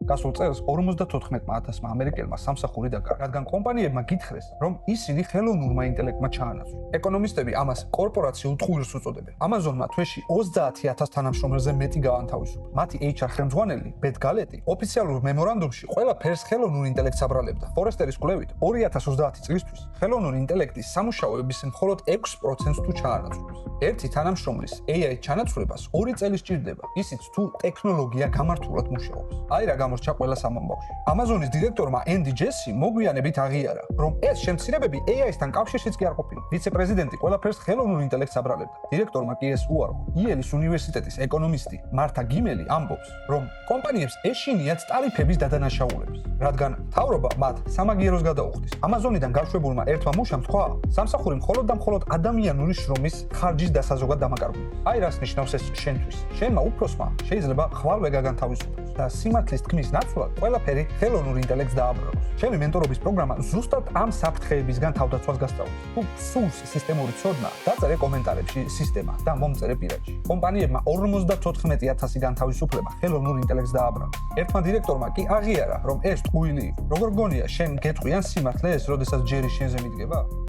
გასულ წელს 54,000 ამერიკელმა სამსახური დაკარგა, რადგან კომპანიებმა გითხრეს, რომ ისინი ხელოვნურმა ინტელექტმა ჩაანაცვლეს. ეკონომისტები ამას კორპორაციულ ტყუილს უწოდებენ. Amazon-მა თვეში 30,000 თანამშრომელზე მეტი გაანთავისუფლა. მათი HR ხელმძღვანელი, ბეთ გალეტი, ოფიციალურ მემორანდუმში ყველაფერს ხელოვნურ ინტელექტს აბრალებდა. Forrester-ის კვლევით 2030 წლისთვის ხელოვნური ინტელექტის სამუშაოების მხოლოდ 6%-ს თუ ჩაანაცვლებს. ერთი თანამშრომლის AI ჩანაცვლებას 2 წელი სჭირდება, ისიც თუ ტექნოლოგია გამართულად მუშაობს. აი რა გამორჩა ყველას ამ ამბავში. Amazon-ის დირექტორმა Andy Jassy მოგვიანებით აღიარა, რომ ეს შემცირებები AI-სთან კავშირშიც კი არ ყოფილა. ვიცე-პრეზიდენტი ყველაფერს ხელოვნურ ინტელექტს აბრალებდა. დირექტორმა კი ეს უარყო. იელის უნივერსიტეტის ეკონომისტი მართა გიმელი ამბობს, რომ კომპანიებს ეშინიათ ტარიფების დადანაშაულების, რადგან მთავრობა მათ სამაგიეროს გადაუხდის. Amazon-იდან გაშვებულმა ერთმა მუშამ თქვა, სამსახური მხოლოდ და მხოლოდ ადამიანური შრომის ხარჯის დასაზოგად დამაკარგული. აი რას ნიშნავს ეს შენთვის. შენმა უფროსმა შეიძლება ხვალვე გაგანთავისუფლოს და სიმართლის თქმის ნაცვლად ყველაფერი ხელოვნურ ინტელექტს დააბრალოს. ჩემი მენტორობის პროგრამა ზუსტად ამ საფრთხეებისგან თავდაცვას გასწავლის. თუ სურს სისტემური ცოდნა, დაწერე კომენტარებში სისტემა და მომწერე პირადში. კომპანიებმა 54,000 განთავისუფლება ხელოვნურ ინტელექტს დააბრალეს. ერთმა დირექტორმა კი აღიარა, რომ ეს ტყუილი იყო. როგორ გონია, შენ გეტყვიან სიმართლეს, როდესაც ჯერი შენზე მიდგება?